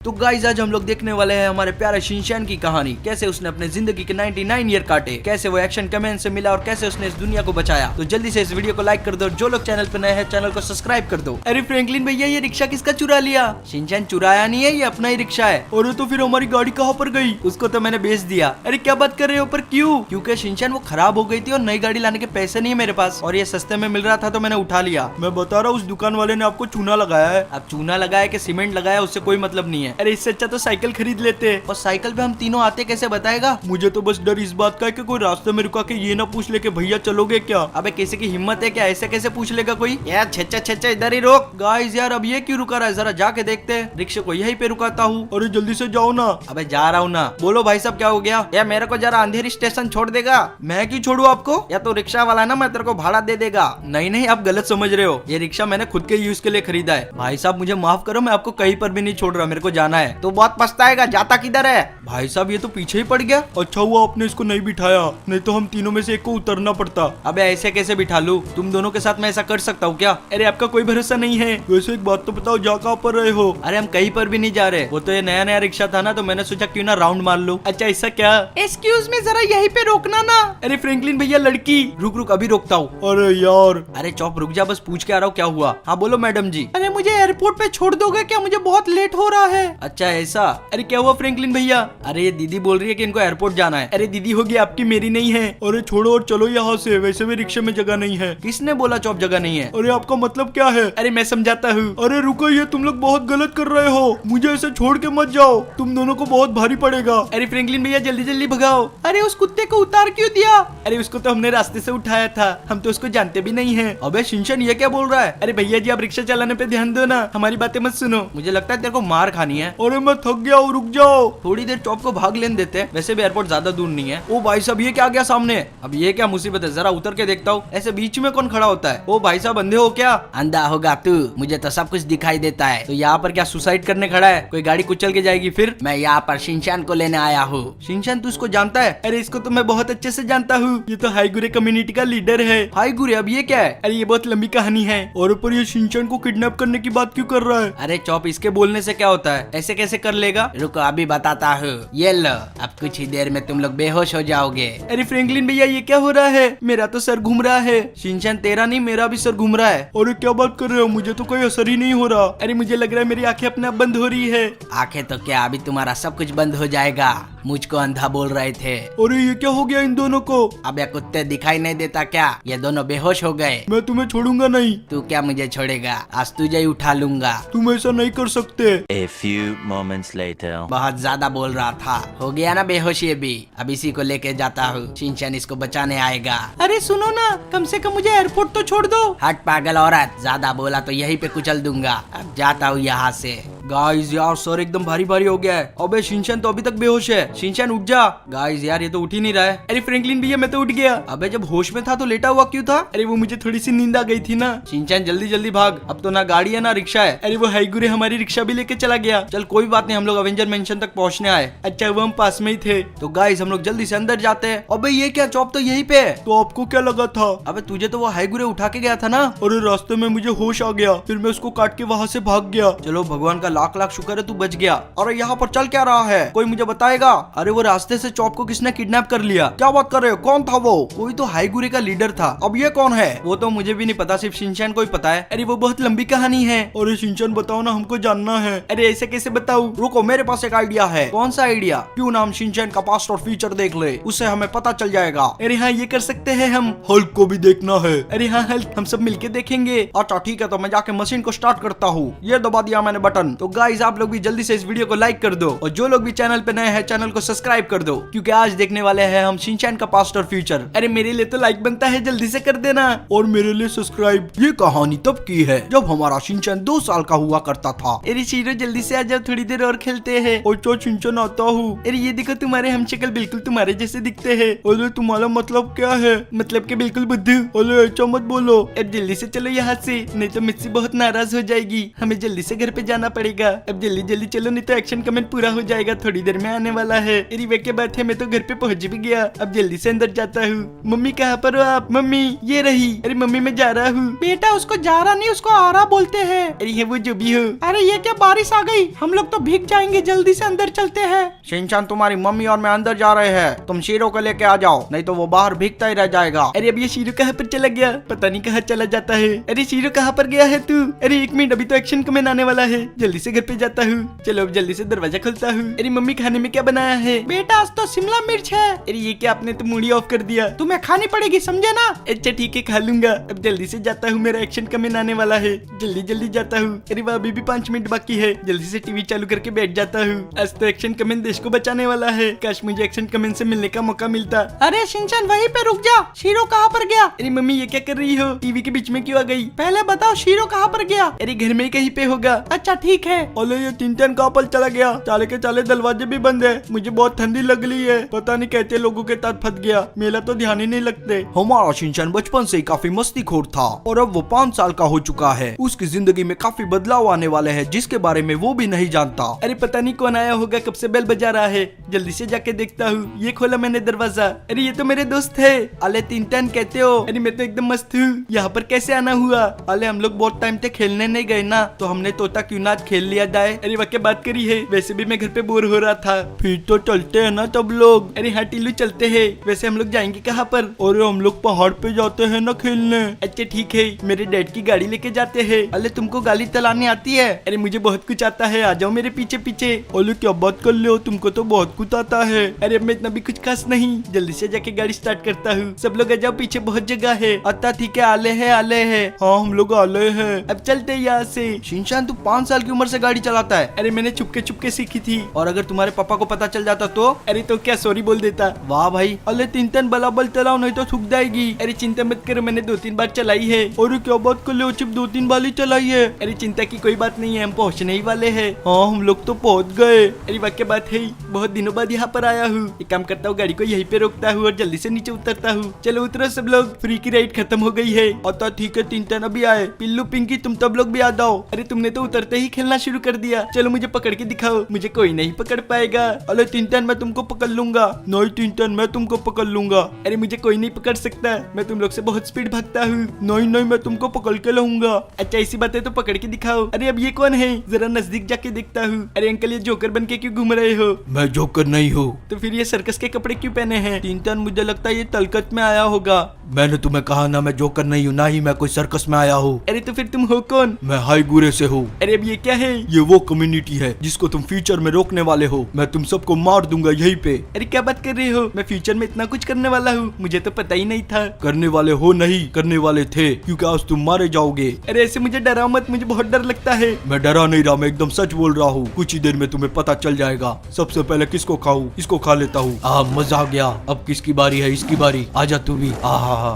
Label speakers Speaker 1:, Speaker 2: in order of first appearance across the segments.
Speaker 1: तो गाइस आज हम लोग देखने वाले हैं हमारे प्यारे शिनचैन की कहानी, कैसे उसने अपने जिंदगी के 99 ईयर काटे, कैसे वो एक्शन कमेंट से मिला और कैसे उसने इस दुनिया को बचाया। तो जल्दी से इस वीडियो को लाइक कर दो, जो लोग चैनल पे नए हैं चैनल को सब्सक्राइब कर दो। अरे फ्रैंकलिन भैया ये रिक्शा किसका चुरा लिया? शिनचैन चुराया नहीं है, ये अपना ही रिक्शा है। और तो फिर हमारी गाड़ी कहाँ पर गई? उसको तो मैंने बेच दिया। अरे क्या बात कर रहे हो, पर क्यों? क्योंकि शिनचैन वो खराब हो गई थी और नई गाड़ी लाने के पैसे नहीं है मेरे पास, और ये सस्ते में मिल रहा था तो मैंने उठा लिया।
Speaker 2: मैं बता रहा हूँ उस दुकान वाले ने आपको चूना लगाया है।
Speaker 1: अब चूना लगाया कि सीमेंट लगाया उससे कोई मतलब नहीं है।
Speaker 2: अरे इससे अच्छा तो साइकिल खरीद लेते।
Speaker 1: और साइकिल पे हम तीनों आते कैसे बताएगा?
Speaker 2: मुझे तो बस डर इस बात का है कि कोई रास्ते में रुका के ये ना पूछ ले कि भैया चलोगे क्या।
Speaker 1: अबे किसी की हिम्मत है क्या? ऐसे कैसे पूछ लेगा कोई? यार छच्चा इधर ही रोक। गाइस यार अब ये क्यों रुका रहा है, जरा जाके देखते हैं। रिक्शे को यहीं पे रुकाता हूँ।
Speaker 2: अरे जल्दी से जाओ ना।
Speaker 1: अबे जा रहा हूँ ना। बोलो भाई साहब क्या हो गया? या मेरे को जरा अंधेरी स्टेशन छोड़ देगा?
Speaker 2: मैं क्यों छोड़ू आपको?
Speaker 1: या तो रिक्शा वाला है ना, मैं तेरे को भाड़ा दे देगा।
Speaker 2: नहीं आप गलत समझ रहे हो। ये रिक्शा मैंने खुद के यूज के लिए खरीदा है।
Speaker 1: भाई साहब मुझे माफ करो, मैं आपको कहीं पर भी नहीं छोड़ रहा, मेरे को जाना है। तो बहुत पछताएगा। जाता किधर है?
Speaker 2: भाई साहब ये तो पीछे ही पड़ गया। अच्छा हुआ आपने इसको नहीं बिठाया, नहीं तो हम तीनों में से एक को उतरना पड़ता।
Speaker 1: अबे ऐसे कैसे बिठा लूं? तुम दोनों के साथ मैं ऐसा कर सकता हूँ क्या?
Speaker 2: अरे आपका कोई भरोसा नहीं है। वैसे एक बात तो बताओ, जा कहाँ पर रहे हो?
Speaker 1: अरे हम कहीं पर भी नहीं जा रहे। वो तो ये नया रिक्शा था ना, तो मैंने सोचा क्यों ना राउंड मार लूं।
Speaker 2: अच्छा ऐसा क्या?
Speaker 1: एक्सक्यूज मी जरा यहीं पे रोकना ना।
Speaker 2: अरे फ्रैंकलिन भैया लड़की।
Speaker 1: रुक अभी रोकता हूँ।
Speaker 2: अरे यार।
Speaker 1: अरे चौप रुक जा, बस पूछ के आ रहा हूँ क्या हुआ। हाँ बोलो मैडम जी।
Speaker 2: अरे मुझे एयरपोर्ट पे छोड़ दोगे क्या? मुझे बहुत लेट हो रहा है।
Speaker 1: अच्छा ऐसा?
Speaker 2: अरे क्या हुआ फ्रैंकलिन भैया?
Speaker 1: अरे ये दीदी बोल रही है कि इनको एयरपोर्ट जाना है।
Speaker 2: अरे दीदी होगी आपकी, मेरी नहीं है। अरे छोड़ो और चलो यहाँ से, वैसे भी रिक्शे में जगह नहीं है।
Speaker 1: किसने बोला चौप जगह नहीं है?
Speaker 2: अरे आपका मतलब क्या है?
Speaker 1: अरे मैं समझाता हूँ।
Speaker 2: अरे रुको, ये तुम लोग बहुत गलत कर रहे हो। मुझे ऐसे छोड़ के मत जाओ, तुम दोनों को बहुत भारी पड़ेगा।
Speaker 1: अरे फ्रैंकलिन भैया जल्दी भगाओ।
Speaker 2: अरे उस कुत्ते को उतार क्यों दिया?
Speaker 1: अरे उसको तो हमने रास्ते से उठाया था, हम तो उसको जानते भी नहीं है।
Speaker 2: अबे शिनचैन ये क्या बोल रहा है?
Speaker 1: अरे भैया जी आप रिक्शा चलाने पे ध्यान दो ना, हमारी बातें मत सुनो। मुझे लगता है तेरे को मार खानी है।
Speaker 2: अरे मैं थक गया हूँ, रुक जाओ।
Speaker 1: थोड़ी देर चौप को भाग लेने देते हैं, वैसे भी एयरपोर्ट ज्यादा दूर नहीं है।
Speaker 2: ओ भाई साहब ये क्या आ गया सामने?
Speaker 1: अब ये क्या मुसीबत है, जरा उतर के देखता हूँ। ऐसे बीच में कौन खड़ा होता है? ओ भाई साहब अंधे हो क्या? अंधा होगा तू, मुझे तो सब कुछ दिखाई देता है। तो यहाँ पर क्या सुसाइड करने खड़ा है? कोई गाड़ी कुचल के जाएगी फिर? मैं यहाँ पर शिनचैन को लेने आया हूँ। शिनचैन तू इसको जानता है?
Speaker 2: अरे इसको तो मैं बहुत अच्छे से जानता हूँ, ये तो हाईगुरे कम्युनिटी का लीडर है।
Speaker 1: हाईगुरे? अब ये क्या है?
Speaker 2: अरे ये बहुत लंबी कहानी है। और ऊपर ये शिनचैन को किडनैप करने की बात क्यों कर रहा है?
Speaker 1: अरे चौप इसके बोलने से क्या होता है, ऐसे कैसे कर लेगा? रुको अभी बताता हूँ। ये लो, अब कुछ ही देर में तुम लोग बेहोश हो जाओगे।
Speaker 2: अरे फ्रैंकलिन भैया ये क्या हो रहा है? मेरा तो सर घूम रहा है।
Speaker 1: शिनचैन तेरा नहीं, मेरा भी सर घूम रहा है।
Speaker 2: अरे क्या बात कर रहे हो? मुझे तो कोई असर ही नहीं हो रहा। अरे मुझे लग रहा है मेरी आंखें अपने आप बंद हो रही है।
Speaker 1: आंखें तो क्या, अभी तुम्हारा सब कुछ बंद हो जाएगा। मुझको अंधा बोल रहे थे।
Speaker 2: अरे ये क्या हो गया इन दोनों को?
Speaker 1: अब ये कुत्ते दिखाई नहीं देता क्या? ये दोनों बेहोश हो गए।
Speaker 2: मैं तुम्हें छोड़ूंगा नहीं।
Speaker 1: तू क्या मुझे छोड़ेगा? आज तुझे ही उठा लूंगा।
Speaker 2: तुम ऐसा नहीं कर सकते।
Speaker 3: A few moments later.
Speaker 1: बहुत ज्यादा बोल रहा था, हो गया ना बेहोश ये भी। अब इसी को लेके जाता हूँ, शिनचैन इसको बचाने आएगा।
Speaker 2: अरे सुनो ना, कम से कम मुझे एयरपोर्ट तो छोड़ दो।
Speaker 1: हट पागल औरत, ज्यादा बोला तो यहीं पे कुचल दूंगा। अब जाता हूँ यहाँ से।
Speaker 2: गाइस यार सर एकदम भारी हो गया है। अबे शिनचैन तो अभी तक बेहोश है। शिनचैन उठ जा।
Speaker 1: गाइस यार ये तो उठ ही नहीं रहा है।
Speaker 2: अरे फ्रैंकलिन भैया मैं तो उठ गया।
Speaker 1: अबे जब होश में था तो लेटा हुआ क्यों था?
Speaker 2: अरे वो मुझे थोड़ी सी नींद आ गई थी ना।
Speaker 1: शिनचैन जल्दी भाग, अब तो ना गाड़ी है ना रिक्शा है।
Speaker 2: अरे वो हाईगुरे हमारी रिक्शा भी लेके चला गया।
Speaker 1: चल कोई बात नहीं, हम लोग अवेंजर मेंशन तक पहुंचने आए।
Speaker 2: अच्छा वो हम पास में ही थे।
Speaker 1: तो गाइस हम लोग जल्दी से अंदर जाते हैं। अबे ये क्या, चौप तो यहीं पे है।
Speaker 2: तो आपको क्या लगा था?
Speaker 1: अबे तुझे तो वो हाईगुरे उठा के गया था ना।
Speaker 2: अरे रास्ते में मुझे होश आ गया, फिर मैं उसको काट के वहाँ से भाग गया।
Speaker 1: चलो भगवान का लाख शुक्र है तू बच गया। अरे यहाँ पर चल क्या रहा है, कोई मुझे बताएगा? अरे वो रास्ते से चौप को किसने किडनैप कर लिया?
Speaker 2: क्या बात कर रहे हो? कौन था वो?
Speaker 1: कोई तो हाईगुरे का लीडर था।
Speaker 2: अब ये कौन है?
Speaker 1: वो तो मुझे भी नहीं पता, सिर्फ शिनचैन को ही पता है।
Speaker 2: अरे वो बहुत लंबी कहानी है। अरे शिनचैन बताओ ना, हमको जानना है।
Speaker 1: अरे ऐसे कैसे बताऊं?
Speaker 2: रुको मेरे पास एक आइडिया है।
Speaker 1: कौन सा आइडिया?
Speaker 2: क्यों ना हम शिनचैन का पास्ट और फ्यूचर देख ले, उससे हमें पता चल जाएगा।
Speaker 1: अरे हाँ ये कर सकते हैं हम।
Speaker 2: हल्क को भी देखना है।
Speaker 1: अरे हाँ हल्क, हम सब मिलके देखेंगे।
Speaker 2: अच्छा ठीक है, तो मैं जाके मशीन को स्टार्ट करता हूँ। ये दबा दिया मैंने बटन।
Speaker 1: तो गाइस आप लोग भी जल्दी से इस वीडियो को लाइक कर दो, और जो लोग भी चैनल पे नए हैं चैनल को सब्सक्राइब कर दो, क्योंकि आज देखने वाले हैं हम शिनचैन का पास्ट और फ्यूचर। अरे मेरे लिए तो लाइक बनता है, जल्दी से कर देना।
Speaker 2: और मेरे लिए सब्सक्राइब। ये कहानी तब की है जब हमारा शिनचैन 2 साल का हुआ करता था।
Speaker 1: अरे शीरो जल्दी से आ जाओ, थोड़ी देर और खेलते हैं।
Speaker 2: और तो शिनचैन आता हूँ।
Speaker 1: अरे ये देखो तुम्हारे हम शक्ल बिल्कुल तुम्हारे जैसे दिखते हैं।
Speaker 2: अरे तुम्हारा मतलब क्या है?
Speaker 1: मतलब के बिल्कुल बुद्धू।
Speaker 2: अरे ऐसा मत बोलो।
Speaker 1: अब जल्दी से चलो यहाँ से, नहीं तो मुझसे बहुत नाराज हो जाएगी। हमें जल्दी से घर पे जाना पड़ेगा।
Speaker 2: जाएगा। अब जल्दी जल्दी चलो नहीं तो एक्शन कमेंट पूरा हो जाएगा, थोड़ी देर में आने वाला है। अरे वे के बात है, मैं तो घर पे पहुंच भी गया। अब जल्दी से अंदर जाता हूँ। मम्मी कहाँ पर हो आप? मम्मी ये रही। अरे मम्मी मैं जा रहा हूँ।
Speaker 4: बेटा उसको जा रहा नहीं, उसको आ रहा बोलते हैं।
Speaker 2: अरे ये वो जो भी हो।
Speaker 4: अरे ये क्या बारिश आ गई, हम लोग तो भीग जाएंगे, जल्दी से अंदर चलते हैं।
Speaker 1: शिनचैन तुम्हारी मम्मी और मैं अंदर जा रहे हैं, तुम शीरो को लेके आ जाओ, नहीं तो वो बाहर भीगता ही रह जाएगा।
Speaker 2: अरे अब ये शीरो कहाँ पर चला गया, पता नहीं कहाँ चला जाता है। अरे शीरो कहाँ पर गया है तू? अरे एक मिनट, अभी तो एक्शन कमेंट आने वाला है, जल्दी से घर पे जाता हूँ। चलो अब जल्दी से दरवाजा खोलता हूँ। अरे मम्मी खाने में क्या बनाया है?
Speaker 4: बेटा आज तो शिमला मिर्च है।
Speaker 2: अरे ये क्या, आपने तो मूडी ऑफ कर दिया।
Speaker 4: तुम्हें खानी पड़ेगी, समझे ना?
Speaker 2: अच्छा ठीक है, खा लूंगा। अब जल्दी से जाता हूँ, मेरा एक्शन कमेंट आने वाला है, जल्दी जल्दी जाता हूँ। अरे वाह, अभी भी 5 मिनट बाकी है, जल्दी से टीवी चालू करके बैठ जाता हूँ। आज तो एक्शन कमेंट देश को बचाने वाला है, काश मुझे एक्शन कमेंट से मिलने का मौका मिलता।
Speaker 4: अरे शिनचैन वहीं पे रुक जा, शीरो कहाँ पर गया?
Speaker 2: अरे मम्मी ये क्या कर रही हो, टीवी के बीच में क्यों आ गई?
Speaker 4: पहले बताओ शीरो कहाँ पर गया?
Speaker 2: अरे घर में ही कहीं पे होगा।
Speaker 4: अच्छा ठीक है।
Speaker 2: ओले ये टिंटन कहाँ पर चला गया? चाले के चाले दरवाजे भी बंद है, मुझे बहुत ठंडी लग रही है, पता नहीं कहते लोगों के साथ फंस गया, मेरा तो ध्यान ही नहीं लगते।
Speaker 1: हमारा शिनचैन बचपन से ही काफी मस्तीखोर था और अब वो 5 साल का हो चुका है। उसकी जिंदगी में काफी बदलाव आने वाले हैं, जिसके बारे में वो भी नहीं जानता।
Speaker 2: अरे पता नहीं कौन आया होगा, कब से बेल बजा रहा है, जल्दी से जाके देखता हूँ। ये खोला मैंने दरवाजा। अरे ये तो मेरे दोस्त है। अले टिंटन कहते हो? अरे मैं तो एकदम मस्त हूँ, यहाँ पर कैसे आना हुआ? अले हम लोग बहुत टाइम से खेलने नहीं गए ना, तो हमने तोता क्यों ना खेल लिया जाए। अरे वाह क्या बात करी है, वैसे भी मैं घर पे बोर हो रहा था। फिर तो चलते हैं ना तब लोग। अरे हाँ टिल्लू चलते हैं। वैसे हम लोग जाएंगे कहाँ पर? और हम लोग पहाड़ पे जाते हैं ना खेलने। अच्छा ठीक है, मेरे डैड की गाड़ी लेके जाते हैं। अले तुमको गाड़ी चलाने आती है? अरे मुझे बहुत कुछ आता है, आ जाओ मेरे पीछे पीछे। ओले क्या बात कर ले हो, तुमको तो बहुत कुछ आता है। अरे अब मैं इतना भी कुछ खास नहीं, जल्दी से जाके गाड़ी स्टार्ट करता हूँ। सब लोग आ जाओ, पीछे बहुत जगह है। अता ठीक है, आले है आले है। हाँ हम लोग आले हैं, अब चलते हैं यहाँ से।
Speaker 1: शिनचैन तू 5 साल की उम्र से गाड़ी चलाता है?
Speaker 2: अरे मैंने चुपके चुपके सीखी थी।
Speaker 1: और अगर तुम्हारे पापा को पता चल जाता तो?
Speaker 2: अरे तो क्या सॉरी बोल देता।
Speaker 1: वाह भाई।
Speaker 2: अरे टिंटन बलाबल चलाओ नहीं तो सूख जाएगी। अरे चिंता मत करो, मैंने 2-3 बार चलाई है। और क्या बात कर ले, सिर्फ 2-3 बार ही चलाई है। अरे चिंता की कोई बात नहीं है, हम पहुँचने ही वाले है। हाँ हम लोग तो पहुँच गए। अरे वाह क्या बात है, बहुत दिनों बाद यहाँ पर आया हूँ। एक काम करता हूँ, गाड़ी को यहीं पे रोकता हूँ और जल्दी से नीचे उतरता हूँ। चलो उतरो सब लोग, फ्री की राइड खत्म हो गई है। अता ठीक है, टिंटन अभी आए। पिल्लू पिंकी तुम सब लोग भी आ जाओ। अरे तुमने तो उतरते ही खेलना शुरू कर दिया, चलो मुझे पकड़ के दिखाओ, मुझे कोई नहीं पकड़ पाएगा। अरे टिंटन मैं तुमको पकड़ लूंगा। नहीं टिंटन मैं तुमको पकड़ लूंगा। अरे मुझे कोई नहीं पकड़ सकता, मैं तुम लोग से बहुत स्पीड भागता हूँ। नहीं नहीं मैं तुमको पकड़ के लाऊंगा। अच्छा ऐसी बात है तो पकड़ के दिखाओ। अरे अब ये कौन है, जरा नजदीक जाके देखता हूँ। अरे अंकल ये जोकर बन के क्यों घूम रहे हो?
Speaker 1: मैं जोकर नहीं हूँ।
Speaker 2: तो फिर ये सर्कस के कपड़े क्यों पहने हैं? टिंटन मुझे लगता है ये तलकत में आया होगा।
Speaker 1: मैंने तुम्हें कहा ना मैं जोकर नहीं हूँ, ना ही मैं कोई सर्कस में आया हूँ।
Speaker 2: अरे तो फिर तुम हो कौन?
Speaker 1: मैं हाईगुरे से हूँ।
Speaker 2: अरे अब ये क्या है?
Speaker 1: ये वो कम्युनिटी है जिसको तुम फ्यूचर में रोकने वाले हो, मैं तुम सबको मार दूंगा यहीं पे।
Speaker 2: अरे क्या बात कर रहे हो, मैं फ्यूचर में इतना कुछ करने वाला हूँ, मुझे तो पता ही नहीं था।
Speaker 1: करने वाले हो नहीं, करने वाले थे, क्योंकि आज तुम मारे जाओगे।
Speaker 2: अरे ऐसे मुझे डराओ मत, मुझे बहुत डर लगता है।
Speaker 1: मैं डरा नहीं रहा, मैं एकदम सच बोल रहा हूँ, कुछ ही देर में तुम्हें पता चल जाएगा। सबसे पहले किसको खाऊं? इसको खा लेता हूँ। मजा आ गया, अब किसकी बारी है? इसकी बारी। आजा तू भी,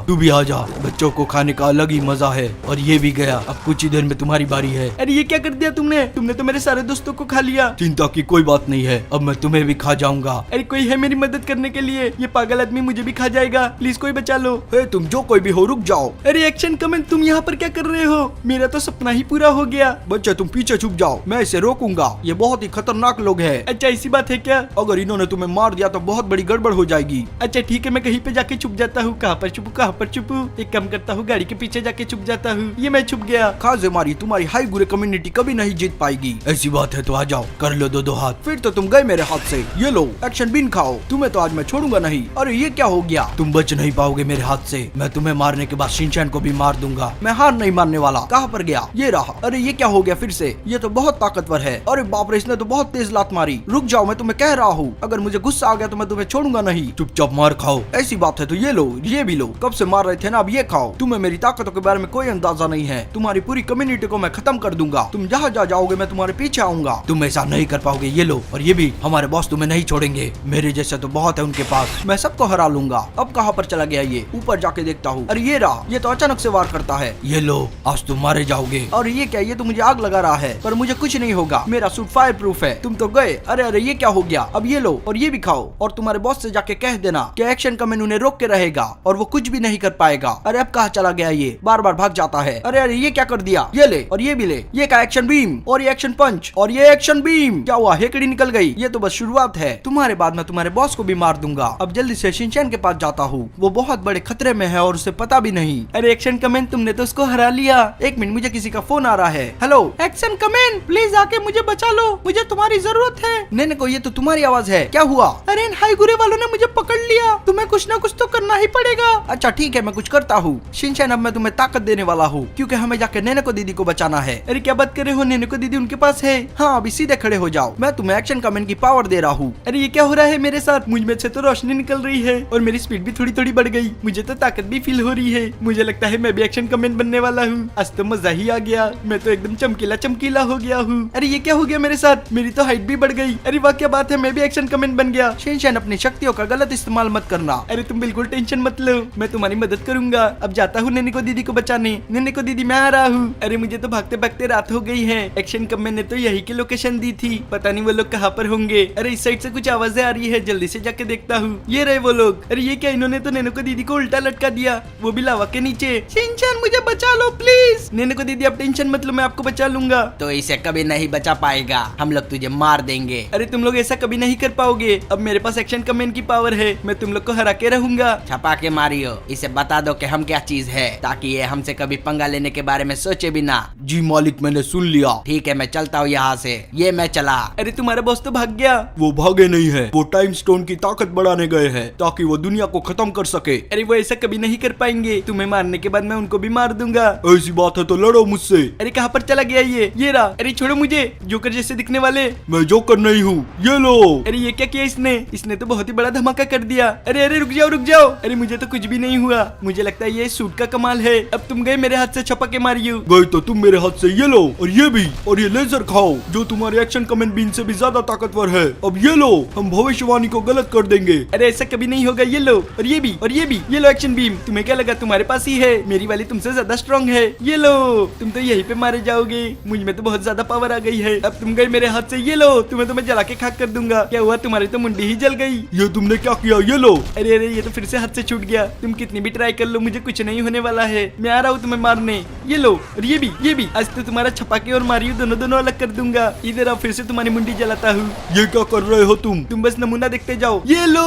Speaker 1: तू भी आजा। बच्चों को खाने का अलग ही मजा है। और ये भी गया, अब कुछ ही देर में तुम्हारी बारी है।
Speaker 2: अरे ये क्या कर दिया तुमने? तुमने तो मेरे सारे दोस्तों को खा लिया।
Speaker 1: चिंता की कोई बात नहीं है, अब मैं तुम्हें भी खा जाऊंगा।
Speaker 2: अरे कोई है मेरी मदद करने के लिए? ये पागल आदमी मुझे भी खा जाएगा, प्लीज कोई बचा लो।
Speaker 1: तुम जो कोई भी हो रुक जाओ।
Speaker 2: अरे एक्शन कमेंट तुम यहाँ पर क्या कर रहे हो? मेरा तो सपना ही पूरा हो गया।
Speaker 1: बच्चे तुम पीछे छुप जाओ, मैं इसे रोकूंगा, ये बहुत ही खतरनाक लोग हैं।
Speaker 2: अच्छा ऐसी बात है क्या?
Speaker 1: अगर इन्होंने तुम्हें मार दिया तो बहुत बड़ी गड़बड़ हो जाएगी।
Speaker 2: अच्छा ठीक है, मैं कहीं पे जाके छुप जाता हूँ। कहाँ पर छुपू, कहाँ पर छुपू? एक काम करता हूँ, गाड़ी के पीछे जाके छुप जाता हूँ। ये मैं छुप गया।
Speaker 1: खाजे मारी, तुम्हारी हाईगुरे कम्युनिटी कभी नहीं जीत पाएगी। ऐसी बात है तो आ जाओ, कर लो दो हाथ। फिर तो तुम गए मेरे हाथ से। ये लो एक्शन बीन खाओ, तुम्हें तो आज मैं छोड़ूंगा नहीं। अरे ये क्या हो गया, तुम बच नहीं पाओगे मेरे हाथ से। मैं तुम्हें मारने के बाद शिनचैन को भी मार दूंगा। मैं हार नहीं मानने वाला। कहाँ पर गया? ये रहा। अरे ये क्या हो गया फिर से? ये तो बहुत ताकतवर है। अरे बाप रे, इसने तो बहुत तेज लात मारी। रुक जाओ, मैं तुम्हें कह रहा हूँ, अगर मुझे गुस्सा आ गया तो मैं तुम्हें छोड़ूंगा नहीं। चुपचाप मार खाओ। ऐसी बात है तो ये लो, ये भी लो। कब से मार रहे थे ना, अब ये खाओ। तुम्हें मेरी ताकतों के बारे में कोई अंदाजा नहीं है। तुम्हारी पूरी कम्युनिटी को मैं खत्म कर दूंगा। तुम जहाँ जा जाओगे मैं तुम्हारे पीछे आऊंगा। तुम ऐसा नहीं कर पाओगे। ये लो, और ये भी, हमारे बॉस तुम्हें नहीं छोड़ेंगे। मेरे जैसे तो बहुत है उनके पास, मैं सबको हरा लूंगा। अब कहाँ पर चला गया ये? ऊपर जाके देखता हूँ। अरे ये रहा, ये तो अचानक से वार करता है। ये लो, आज तुम मारे जाओगे। और ये क्या, ये तो मुझे आग लगा रहा है, पर मुझे कुछ नहीं होगा, मेरा सूट फायर प्रूफ है। तुम तो गए। अरे अरे ये क्या हो गया? अब ये लो और ये भी खाओ, और तुम्हारे बॉस से जाके कह देना कि एक्शन कमेंट उन्हें रोक के रहेगा और वो कुछ भी नहीं कर पाएगा। अरे अब कहाँ चला गया ये, बार बार भाग जाता है। अरे अरे ये क्या कर दिया, ये ले और ये भी ले, ये का एक्शन बीम और ये एक्शन पंच और ये एक्शन बीम। क्या हुआ, हेकड़ी निकल गई। ये तो बस शुरुआत है, तुम्हारे बाद मैं तुम्हारे बॉस को भी मार दूंगा। अब जल्दी से शिनचैन के पास जाता हूँ, वो बहुत बड़े खतरे में है और उसे पता भी नहीं।
Speaker 2: अरे एक्शन कमेन, तुमने तो उसको हरा लिया।
Speaker 1: एक मिनट, मुझे किसी का फोन आ रहा है। हेलो
Speaker 4: एक्शन कमेन, प्लीज आके मुझे बचा लो, मुझे तुम्हारी जरूरत है।
Speaker 1: नहीं को ये तो तुम्हारी आवाज है, क्या हुआ।
Speaker 4: अरे इन हाईगुरे वालों ने मुझे पकड़ लिया, तुम्हें कुछ ना कुछ तो करना ही पड़ेगा।
Speaker 1: अच्छा ठीक है, मैं कुछ करता हूँ। शिनचैन अब मैं तुम्हें ताकत देने वाला हूँ, क्योंकि हमें जाकर नेनेको दीदी को बचाना है।
Speaker 2: अरे क्या बात कर रहे हो, नेनेको दीदी उनके पास है।
Speaker 1: हाँ अभी सीधे खड़े हो जाओ, मैं तुम्हें एक्शन कमेंट की पावर दे रहा हूँ।
Speaker 2: अरे ये क्या हो रहा है मेरे साथ, मुझ में से तो रोशनी निकल रही है और मेरी स्पीड भी थोड़ी थोड़ी बढ़ गई। मुझे तो ताकत भी फील हो रही है। मुझे लगता है मैं भी एक्शन कमेंट बनने वाला हूँ। आज तो मजा ही आ गया, मैं तो एकदम चमकीला चमकीला हो गया हूँ। अरे ये क्या हो गया मेरे साथ, मेरी तो हाइट भी बढ़ गई। अरे वाह क्या बात है, मैं भी एक्शन कमेंट बन गया।
Speaker 1: शिनचैन अपनी शक्तियों का गलत इस्तेमाल मत करना।
Speaker 2: अरे तुम बिल्कुल टेंशन मत लो, मैं तुम्हारी मदद करूंगा। अब जाता हूँ नेनेको दीदी को बचाने। नेनेको दीदी मैं आ रहा हूँ। अरे मुझे तो भागते भागते रात हो गई है। एक्शन कमेंट ने तो यही की लोकेशन दी थी, पता नहीं वो लोग कहाँ पर होंगे। अरे इस साइड से कुछ आवाजें आ रही है, जल्दी से जाके देखता हूँ। ये रहे वो लोग। अरे ये क्या, इन्होंने तो नेनेको दीदी को उल्टा लटका दिया, वो भी लावा के नीचे। शिनचैन मुझे बचा लो प्लीज। नेनेको दीदी आप टेंशन मत लो, मैं आपको बचा लूंगा।
Speaker 1: तो इसे कभी नहीं बचा पाएगा, हम लोग तुझे मार देंगे।
Speaker 2: अरे तुम लोग ऐसा कभी नहीं कर पाओगे, अब मेरे पास एक्शन कमेंट की पावर है, मैं तुम लोग को हरा के रहूंगा।
Speaker 1: छपा के मारियो, इसे बता दो कि हम क्या चीज है, ताकि ये हमसे कभी पंगा लेने के बारे में सोचे भी ना।
Speaker 5: जी मालिक, मैंने सुन लिया।
Speaker 1: ठीक है मैं चलता हूँ यहाँ से, ये मैं चला।
Speaker 2: अरे तुम्हारा बॉस तो भाग गया।
Speaker 5: वो भागे नहीं है, वो टाइम स्टोन की ताकत बढ़ाने गए हैं ताकि वो दुनिया को खत्म कर सके।
Speaker 2: अरे वो ऐसा कभी नहीं कर पाएंगे, तुम्हें मारने के बाद मैं उनको भी मार दूंगा।
Speaker 5: ऐसी बात है तो लड़ो मुझसे।
Speaker 2: अरे कहाँ पर चला गया ये रहा। अरे छोड़ो मुझे, जोकर जैसे दिखने वाले।
Speaker 5: मैं जोकर नहीं हूँ, ये लो।
Speaker 2: अरे ये क्या किया इसने तो बहुत ही बड़ा धमाका कर दिया। अरे अरे रुक जाओ। अरे मुझे तो कुछ भी नहीं हुआ, मुझे लगता है ये सूट का कमाल है। अब तुम गए मेरे हाथ से छपा के मारियो।
Speaker 5: गए तो तुम मेरे हाथ से ये लो और ये भी, और ये लेजर खाओ जो तुम्हारे एक्शन कमेंट बीन से भी ज्यादा ताकतवर है। अब ये लो, हम भविष्यवाणी को गलत कर देंगे।
Speaker 2: अरे ऐसा कभी नहीं होगा, ये लो और ये भी ये लो एक्शन बीम। तुम्हें क्या लगा तुम्हारे पास ही है, मेरी वाली तुमसे ज्यादा स्ट्रॉन्ग है। ये लो, तुम तो यहीं पे मारे जाओगे, मुझ में तो बहुत ज्यादा पावर आ गई है। अब तुम गए मेरे हाथ से, ये लो, तुम्हें तो मैं जला के खाक कर दूंगा। क्या हुआ, तुम्हारी तो मुंडी ही जल गई।
Speaker 5: ये तुमने क्या किया, ये लो।
Speaker 2: अरे अरे ये तो फिर से हाथ से छूट गया। तुम कितनी भी ट्राई कर लो, मुझे कुछ नहीं होने वाला है। मैं आ रहा हूँ तुम्हें मारने। ये लो और ये भी। आज तो तुम्हारा छपाके और मारियो दोनों अलग कर दूंगा। इधर आओ, फिर से तुम्हारी मुंडी जलाता हूँ।
Speaker 5: ये क्या कर रहे हो तुम
Speaker 2: बस नमूना देखते जाओ। ये लो।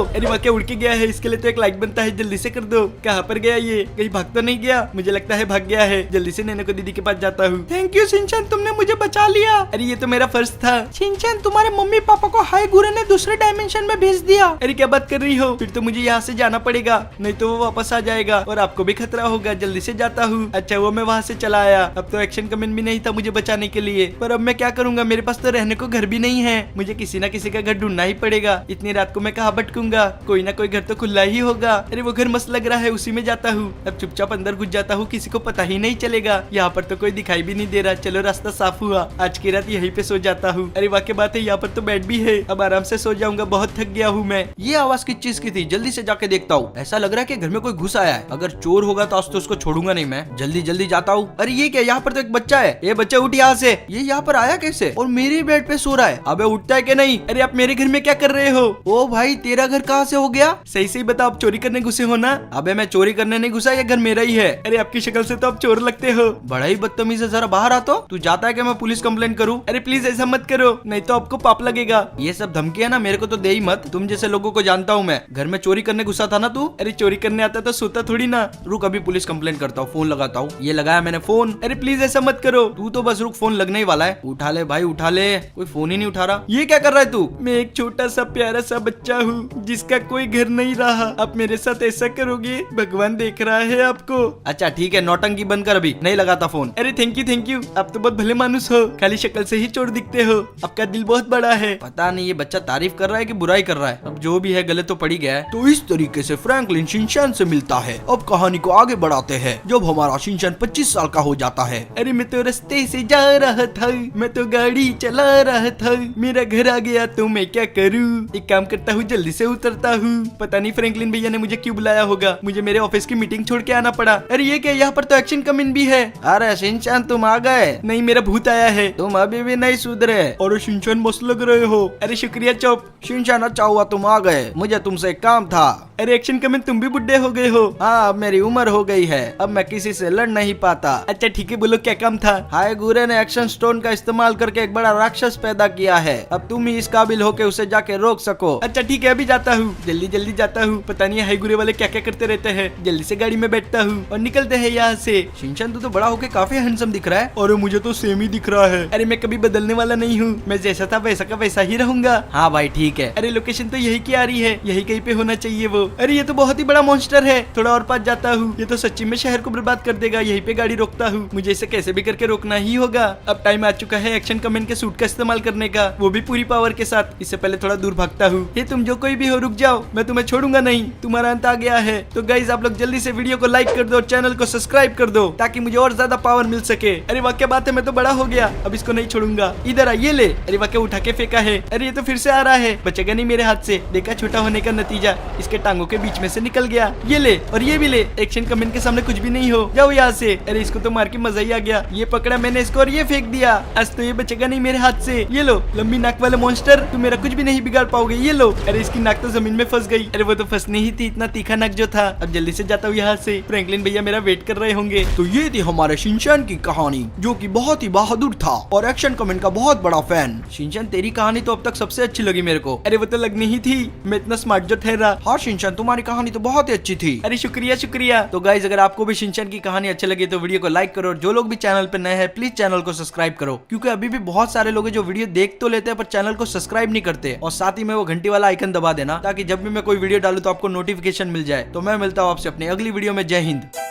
Speaker 2: अरे वाह क्या उड़ के गया है, इसके लिए तो एक लाइक बनता है, जल्दी से कर दो। कहाँ पर गया ये, कहीं भाग तो नहीं गया, मुझे लगता है भाग गया है। जल्दी से नेनेको दीदी के पास जाता हूँ। थैंक यू शिनचैन, तुमने मुझे बचा लिया। अरे ये तो मेरा फर्ज था। शिनचैन तुम्हारे मम्मी पापा को हाईगुरे ने दूसरे डायमेंशन में भेज दिया। अरे क्या बात कर रही हो, फिर तो मुझे यहाँ से जाना पड़ेगा, नहीं तो वो वापस आ जाएगा और आपको भी खतरा होगा। जल्दी से जाता हूँ। अच्छा वो मैं वहाँ से चला आया, अब तो एक्शन कमेंट भी नहीं था मुझे बचाने के लिए, पर अब मैं क्या करूंगा, मेरे पास तो रहने को घर भी नहीं है। मुझे किसी ना किसी का घर ढूंढना ही पड़ेगा। इतनी रात को मैं कहाँ भटकूंगा, कोई ना कोई घर तो खुला ही होगा। अरे वो घर मस्त लग रहा है, उसी में जाता हूँ। अब चुपचाप अंदर घुस जाता हूँ, किसी को पता ही नहीं चलेगा। यहाँ पर तो कोई दिखाई भी नहीं दे रहा। चलो रास्ता साफ हुआ, आज की रात यहीं पे सो जाता हूँ। अरे वाकई बात है, यहाँ पर तो बेड भी है, अब आराम से सो जाऊंगा, बहुत थक गया हूँ मैं।
Speaker 1: ये आवाज किस चीज की थी, जल्दी से जाके देखता हूँ। ऐसा लग रहा है कि घर में कोई घुस आया है। अगर चोर होगा तो आज तो उसको छोड़ूंगा नहीं मैं, जल्दी जाता हूँ। अरे ये क्या, यहाँ पर तो एक बच्चा है। ये बच्चा उठ यहाँ से, ये यहाँ पर आया कैसे और मेरे बेड पे सो रहा है। अबे उठता है कि नहीं।
Speaker 2: अरे आप मेरे घर में क्या कर रहे हो?
Speaker 1: ओ भाई तेरा घर कहाँ से हो गया?
Speaker 2: सही सही बताओ, आप चोरी करने घुसे हो ना?
Speaker 1: अबे मैं चोरी करने नहीं घुसा, ये घर मेरा ही है।
Speaker 2: अरे आपकी शक्ल से तो आप चोर लगते हो।
Speaker 1: बड़ा ही बदतमीज है, जरा बाहर आ तो। तू जाता है कि मैं पुलिस कंप्लेंट करूँ?
Speaker 2: अरे प्लीज ऐसा मत करो, नहीं तो आपको पाप लगेगा।
Speaker 1: ये सब धमकी है ना, मेरे को तो दे ही मत। तुम जैसे लोगों को जानता हूँ मैं। घर में चोरी करने घुसा था ना तू?
Speaker 2: अरे चोरी करने आता तो सोता थोड़ी ना।
Speaker 1: रुक अभी पुलिस कंप्लेंट करता हूँ, फोन लगाता हूँ। ये लगाया मैंने फोन।
Speaker 2: अरे प्लीज ऐसा मत करो।
Speaker 1: तू तो बस रुक, फोन लगने ही वाला है। उठा ले भाई उठा ले, कोई फोन ही नहीं उठा रहा।
Speaker 2: ये क्या कर रहा है तू? मैं एक छोटा सा प्यारा सा बच्चा हूँ जिसका कोई घर नहीं रहा। आप मेरे साथ ऐसा करोगे? भगवान देख रहा है आपको।
Speaker 1: अच्छा ठीक है, नौटंकी बंद कर, अभी नहीं लगाता फोन।
Speaker 2: अरे थैंक यू, आप तो बहुत भले मानुस हो, खाली शक्ल से ही चोर दिखते हो, आपका दिल बहुत बड़ा है।
Speaker 1: पता नहीं ये बच्चा तारीफ कर रहा है कि बुराई कर रहा है, अब जो भी है गलत तो पड़ ही गया है।
Speaker 5: तो इस तरीके से फ्रैंकलिन शिनचैन से मिलता है। अब कहानी को आगे बढ़ाते हैं जब हमारा शिनचैन 25 साल का हो जाता है।
Speaker 2: अरे मैं तो रास्ते से जा रहा था, मैं तो गाड़ी चला रहा था, मेरा घर आ गया तो मैं क्या करूँ? एक काम करता हूँ, जल्दी से उतरता हूँ। पता नहीं फ्रैंकलिन भैया ने मुझे क्यों बुलाया होगा, मुझे मेरे ऑफिस की मीटिंग छोड़ के आना पड़ा। अरे ये क्या, यहाँ पर तो एक्शन कमेंट भी है।
Speaker 1: अरे शिनचैन तुम आ गए?
Speaker 2: नहीं मेरा भूत आया है।
Speaker 1: तुम अभी भी नहीं सुधरे।
Speaker 5: अरे शिनचैन मस्त लग रहे हो।
Speaker 2: अरे शुक्रिया चौप।
Speaker 1: शिनचैन अच्छा हुआ तुम आ गए, मुझे तुमसे एक काम था।
Speaker 2: अरे एक्शन कमेंट तुम भी बुढ़े हो गए हो।
Speaker 1: हाँ, अब मेरी उम्र हो गई है, अब मैं किसी से लड़ नहीं पाता।
Speaker 2: अच्छा ठीक है, बोलो क्या काम था।
Speaker 1: हाय गुरे ने एक्शन स्टोन का इस्तेमाल करके एक बड़ा राक्षस पैदा किया है, अब तुम ही इस काबिल हो के उसे जाके रोक सको।
Speaker 2: अच्छा ठीक है, अभी जाता हूँ, जल्दी जल्दी जाता हूँ। पता नहीं हाई गुरे वाले क्या क्या करते रहते हैं। जल्दी से गाड़ी में बैठता हूँ और निकलते हैं यहाँ से।
Speaker 1: शिनचैन तू तो बड़ा होके काफी हैंडसम दिख रहा है।
Speaker 5: अरे मुझे तो सेम ही दिख रहा है।
Speaker 2: अरे मैं कभी बदलने वाला नहीं हूँ, मैं जैसा था वैसा का वैसा ही रहूंगा।
Speaker 1: हाँ भाई ठीक है।
Speaker 2: अरे लोकेशन तो यही की आ रही है, यही कहीं पे होना चाहिए वो। अरे ये तो बहुत ही बड़ा मॉन्स्टर है, थोड़ा और पास जाता हूँ, ये तो सच्ची में शहर को बर्बाद कर देगा। यहीं पे गाड़ी रोकता हूँ, मुझे इसे कैसे भी करके रोकना ही होगा। अब टाइम आ चुका है एक्शन कमेंट के सूट का इस्तेमाल करने का, वो भी पूरी पावर के साथ। इससे पहले थोड़ा दूर भागता हूँ। ये तुम जो कोई भी हो रुक जाओ, मैं तुम्हें छोड़ूंगा नहीं, तुम्हारा अंत आ गया है। तो गाइज आप लोग जल्दी से वीडियो को लाइक कर दो और चैनल को सब्सक्राइब कर दो ताकि मुझे और ज्यादा पावर मिल सके। अरे वाह क्या बात है, मैं तो बड़ा हो गया, अब इसको नहीं छोड़ूंगा। इधर आ, ये ले। अरे वाह क्या उठा के फेंका है। अरे ये तो फिर से आ रहा है, बचेगा नहीं मेरे हाथ से। देखा छोटा होने का नतीजा, इसके टांगों के बीच में से निकल गया। ये ले और ये भी ले। एक्शन कमेंट के सामने कुछ भी नहीं हो, जाओ यहाँ से। अरे इसको तो मार के मजा ही आ गया। ये पकड़ा मैंने इसको और ये फेंक दिया। आज तो ये बचेगा नहीं मेरे हाथ से। ये लो लंबी नाक वाले मॉन्स्टर, तुम मेरा कुछ भी नहीं बिगाड़ पाओगे। ये लो। अरे इसकी नाक तो जमीन में फंस गई। अरे वो तो फंसनी ही थी, इतना तीखा नाक जो था। अब जल्दी से जाता हूँ यहाँ से, फ्रैंकलिन भैया मेरा वेट कर रहे होंगे।
Speaker 1: तो ये थी हमारे शिनचैन की कहानी, जो कि बहुत ही बहादुर था और एक्शन कमेंट का बहुत बड़ा फैन। शिनचैन तेरी कहानी तो अब तक सबसे अच्छी लगी मेरे को।
Speaker 2: अरे वो तो लगनी ही थी, मैं इतना स्मार्ट जो ठहरा।
Speaker 1: हाँ शिनचैन तुम्हारी कहानी तो बहुत ही अच्छी थी।
Speaker 2: अरे शुक्रिया शुक्रिया।
Speaker 1: तो गाइज अगर आपको भी शिनचैन की कहानी अच्छी लगी तो वीडियो को लाइक करो और जो लोग भी चैनल पे नए हैं प्लीज चैनल को सब्सक्राइब करो, क्योंकि अभी भी बहुत सारे लोग हैं जो वीडियो देख तो लेते हैं पर चैनल को सब्सक्राइब नहीं करते। और साथ ही में वो घंटी वाला आइकन दबा देना ताकि जब भी मैं कोई वीडियो डालूं तो आपको नोटिफिकेशन मिल जाए। तो मैं मिलता हूँ आपसे अपनी अगली वीडियो में। जय हिंद।